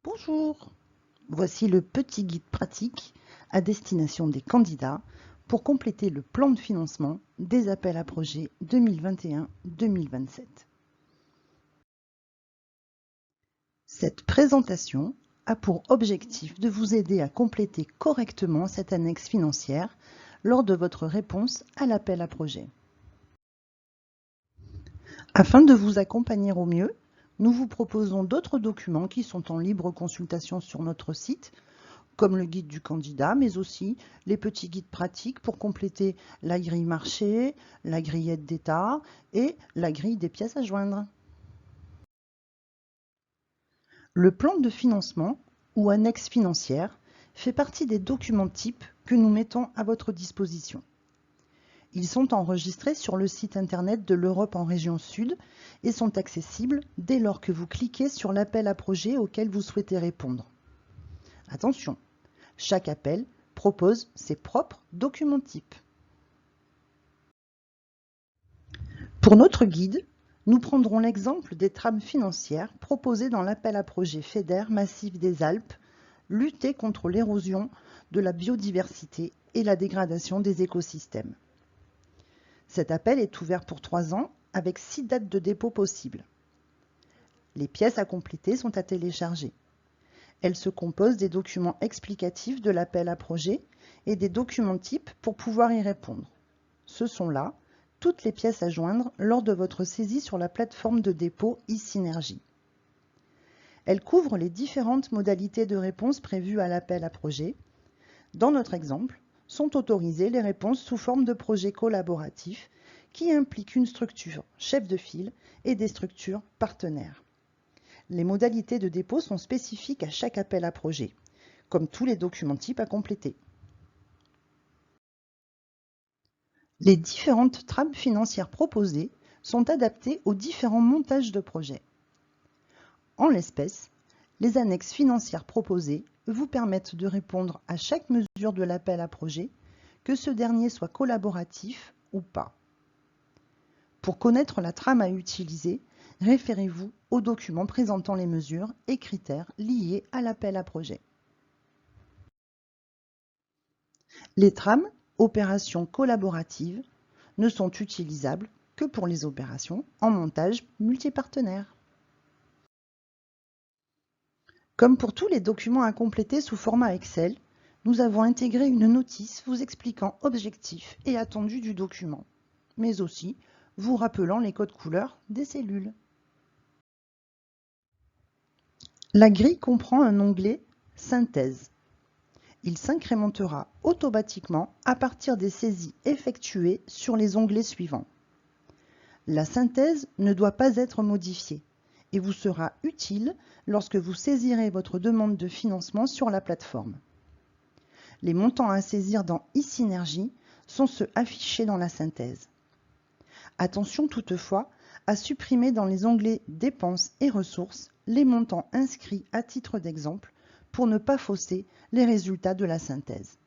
Bonjour, voici le petit guide pratique à destination des candidats pour compléter le plan de financement des appels à projets 2021-2027. Cette présentation a pour objectif de vous aider à compléter correctement cette annexe financière lors de votre réponse à l'appel à projet. Afin de vous accompagner au mieux, nous vous proposons d'autres documents qui sont en libre consultation sur notre site, comme le guide du candidat, mais aussi les petits guides pratiques pour compléter la grille marché, la grille aide d'État et la grille des pièces à joindre. Le plan de financement ou annexe financière fait partie des documents types que nous mettons à votre disposition. Ils sont enregistrés sur le site internet de l'Europe en région Sud et sont accessibles dès lors que vous cliquez sur l'appel à projet auquel vous souhaitez répondre. Attention, chaque appel propose ses propres documents types. Pour notre guide, nous prendrons l'exemple des trames financières proposées dans l'appel à projet FEDER Massif des Alpes, lutter contre l'érosion de la biodiversité et la dégradation des écosystèmes. Cet appel est ouvert pour 3 ans avec 6 dates de dépôt possibles. Les pièces à compléter sont à télécharger. Elles se composent des documents explicatifs de l'appel à projet et des documents types pour pouvoir y répondre. Ce sont là toutes les pièces à joindre lors de votre saisie sur la plateforme de dépôt e-Synergie. Elles couvrent les différentes modalités de réponse prévues à l'appel à projet. Dans notre exemple, sont autorisées les réponses sous forme de projets collaboratifs qui impliquent une structure chef de file et des structures partenaires. Les modalités de dépôt sont spécifiques à chaque appel à projet, comme tous les documents types à compléter. Les différentes trames financières proposées sont adaptées aux différents montages de projets. En l'espèce, les annexes financières proposées vous permettent de répondre à chaque mesure de l'appel à projet, que ce dernier soit collaboratif ou pas. Pour connaître la trame à utiliser, référez-vous aux documents présentant les mesures et critères liés à l'appel à projet. Les trames opérations collaboratives ne sont utilisables que pour les opérations en montage multipartenaire. Comme pour tous les documents à compléter sous format Excel, nous avons intégré une notice vous expliquant objectifs et attendus du document, mais aussi vous rappelant les codes couleurs des cellules. La grille comprend un onglet « Synthèse ». Il s'incrémentera automatiquement à partir des saisies effectuées sur les onglets suivants. La synthèse ne doit pas être modifiée et vous sera utile lorsque vous saisirez votre demande de financement sur la plateforme. Les montants à saisir dans e-Synergie sont ceux affichés dans la synthèse. Attention toutefois à supprimer dans les onglets Dépenses et ressources les montants inscrits à titre d'exemple pour ne pas fausser les résultats de la synthèse.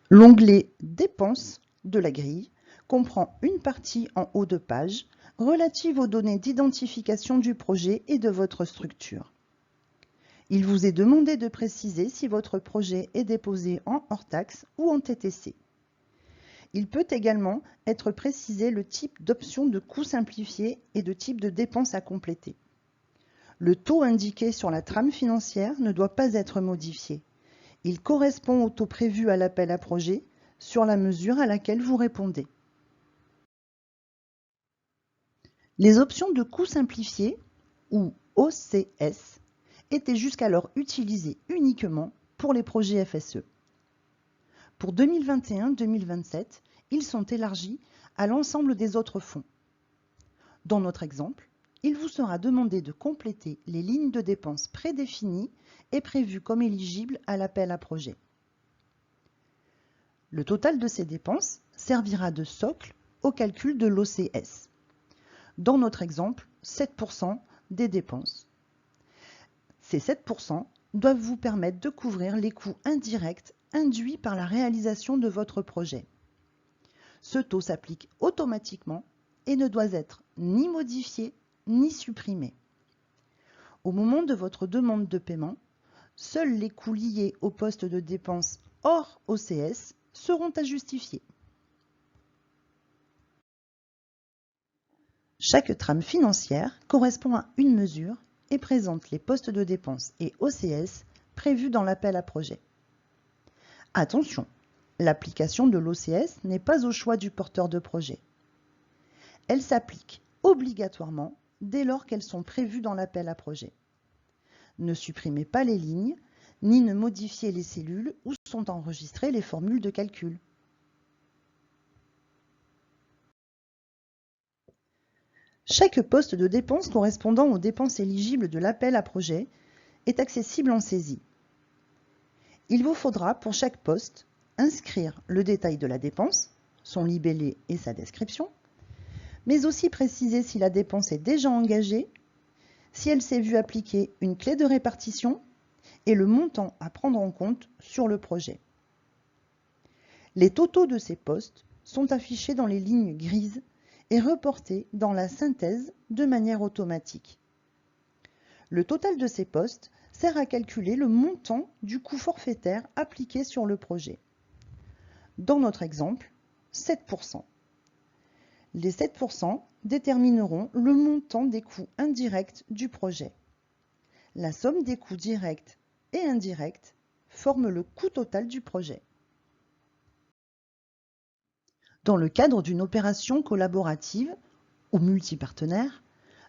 L'onglet Dépenses de la grille comprend une partie en haut de page relative aux données d'identification du projet et de votre structure. Il vous est demandé de préciser si votre projet est déposé en hors-taxe ou en TTC. Il peut également être précisé le type d'option de coût simplifié et de type de dépense à compléter. Le taux indiqué sur la trame financière ne doit pas être modifié. Il correspond au taux prévu à l'appel à projet sur la mesure à laquelle vous répondez. Les options de coût simplifié, ou OCS, étaient jusqu'alors utilisées uniquement pour les projets FSE. Pour 2021-2027, ils sont élargis à l'ensemble des autres fonds. Dans notre exemple, il vous sera demandé de compléter les lignes de dépenses prédéfinies et prévues comme éligibles à l'appel à projet. Le total de ces dépenses servira de socle au calcul de l'OCS. Dans notre exemple, 7% des dépenses. Ces 7% doivent vous permettre de couvrir les coûts indirects induits par la réalisation de votre projet. Ce taux s'applique automatiquement et ne doit être ni modifié ni supprimé. Au moment de votre demande de paiement, seuls les coûts liés au poste de dépense hors OCS seront à justifier. Chaque trame financière correspond à une mesure et présente les postes de dépenses et OCS prévus dans l'appel à projet. Attention, l'application de l'OCS n'est pas au choix du porteur de projet. Elle s'applique obligatoirement dès lors qu'elles sont prévues dans l'appel à projet. Ne supprimez pas les lignes, ni ne modifiez les cellules où sont enregistrées les formules de calcul. Chaque poste de dépense correspondant aux dépenses éligibles de l'appel à projet est accessible en saisie. Il vous faudra pour chaque poste inscrire le détail de la dépense, son libellé et sa description, mais aussi préciser si la dépense est déjà engagée, si elle s'est vue appliquer une clé de répartition et le montant à prendre en compte sur le projet. Les totaux de ces postes sont affichés dans les lignes grises et reportés dans la synthèse de manière automatique. Le total de ces postes sert à calculer le montant du coût forfaitaire appliqué sur le projet. Dans notre exemple, 7%. Les 7% détermineront le montant des coûts indirects du projet. La somme des coûts directs et indirects forme le coût total du projet. Dans le cadre d'une opération collaborative ou multipartenaire,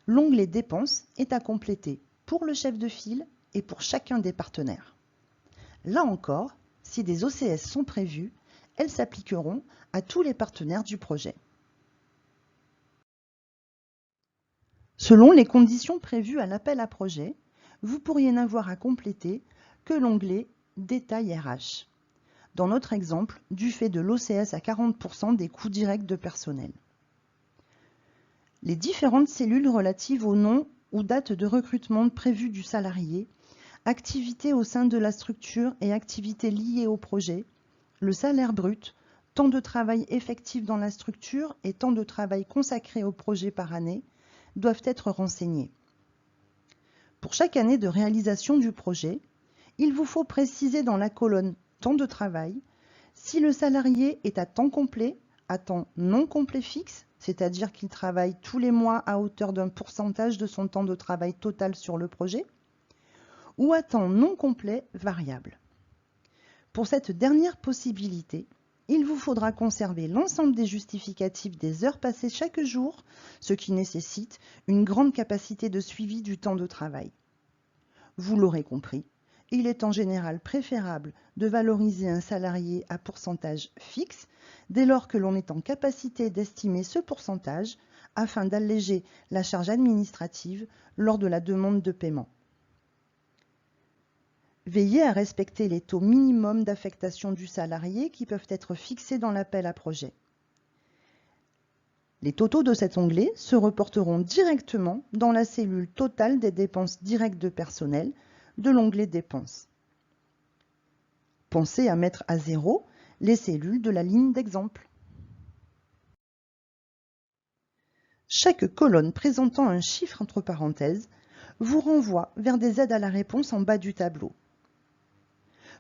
l'onglet Dépenses est à compléter pour le chef de file et pour chacun des partenaires. Là encore, si des OCS sont prévus, elles s'appliqueront à tous les partenaires du projet. Selon les conditions prévues à l'appel à projet, vous pourriez n'avoir à compléter que l'onglet Détail RH. Dans notre exemple, du fait de l'OCS à 40% des coûts directs de personnel. Les différentes cellules relatives au nom ou date de recrutement prévu du salarié, activités au sein de la structure et activités liées au projet, le salaire brut, temps de travail effectif dans la structure et temps de travail consacré au projet par année, doivent être renseignés. Pour chaque année de réalisation du projet, il vous faut préciser dans la colonne temps de travail si le salarié est à temps complet, à temps non complet fixe, c'est-à-dire qu'il travaille tous les mois à hauteur d'un pourcentage de son temps de travail total sur le projet, ou à temps non complet variable. Pour cette dernière possibilité, il vous faudra conserver l'ensemble des justificatifs des heures passées chaque jour, ce qui nécessite une grande capacité de suivi du temps de travail. Vous l'aurez compris, il est en général préférable de valoriser un salarié à pourcentage fixe dès lors que l'on est en capacité d'estimer ce pourcentage afin d'alléger la charge administrative lors de la demande de paiement. Veillez à respecter les taux minimums d'affectation du salarié qui peuvent être fixés dans l'appel à projet. Les totaux de cet onglet se reporteront directement dans la cellule totale des dépenses directes de personnel de l'onglet Dépenses. Pensez à mettre à zéro les cellules de la ligne d'exemple. Chaque colonne présentant un chiffre entre parenthèses vous renvoie vers des aides à la réponse en bas du tableau.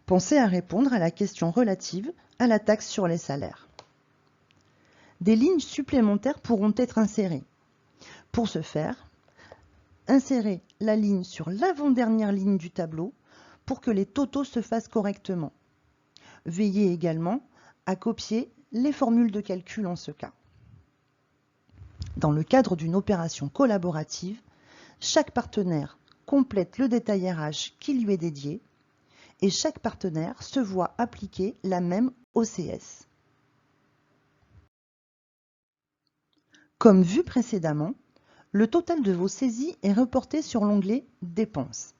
Pensez à répondre à la question relative à la taxe sur les salaires. Des lignes supplémentaires pourront être insérées. Pour ce faire, insérez la ligne sur l'avant-dernière ligne du tableau pour que les totaux se fassent correctement. Veillez également à copier les formules de calcul en ce cas. Dans le cadre d'une opération collaborative, chaque partenaire complète le détail RH qui lui est dédié et chaque partenaire se voit appliquer la même OCS. Comme vu précédemment, le total de vos saisies est reporté sur l'onglet Dépenses.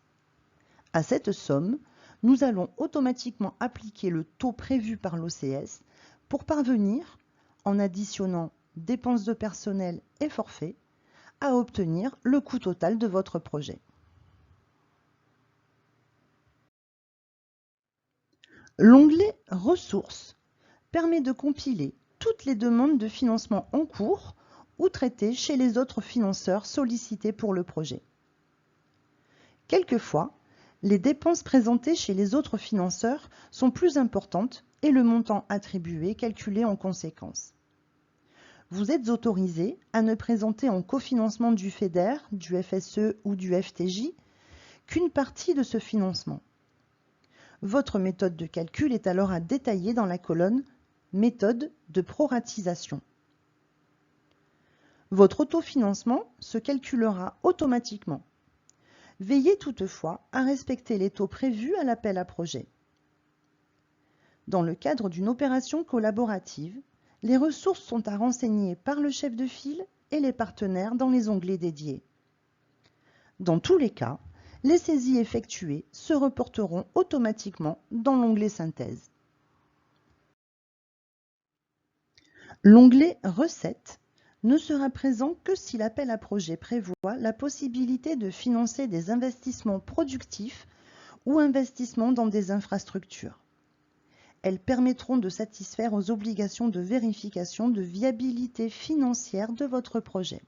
À cette somme, nous allons automatiquement appliquer le taux prévu par l'OCS pour parvenir, en additionnant dépenses de personnel et forfait, à obtenir le coût total de votre projet. L'onglet Ressources permet de compiler toutes les demandes de financement en cours ou traitées chez les autres financeurs sollicités pour le projet. Quelquefois, les dépenses présentées chez les autres financeurs sont plus importantes et le montant attribué calculé en conséquence. Vous êtes autorisé à ne présenter en cofinancement du FEDER, du FSE ou du FTJ qu'une partie de ce financement. Votre méthode de calcul est alors à détailler dans la colonne « Méthode de proratisation ». Votre autofinancement se calculera automatiquement. Veillez toutefois à respecter les taux prévus à l'appel à projet. Dans le cadre d'une opération collaborative, les ressources sont à renseigner par le chef de file et les partenaires dans les onglets dédiés. Dans tous les cas, les saisies effectuées se reporteront automatiquement dans l'onglet Synthèse. L'onglet Recettes ne sera présent que si l'appel à projet prévoit la possibilité de financer des investissements productifs ou investissements dans des infrastructures. Elles permettront de satisfaire aux obligations de vérification de viabilité financière de votre projet.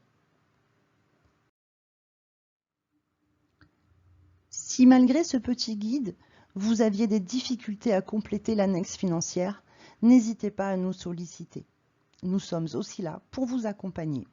Si malgré ce petit guide, vous aviez des difficultés à compléter l'annexe financière, n'hésitez pas à nous solliciter. Nous sommes aussi là pour vous accompagner.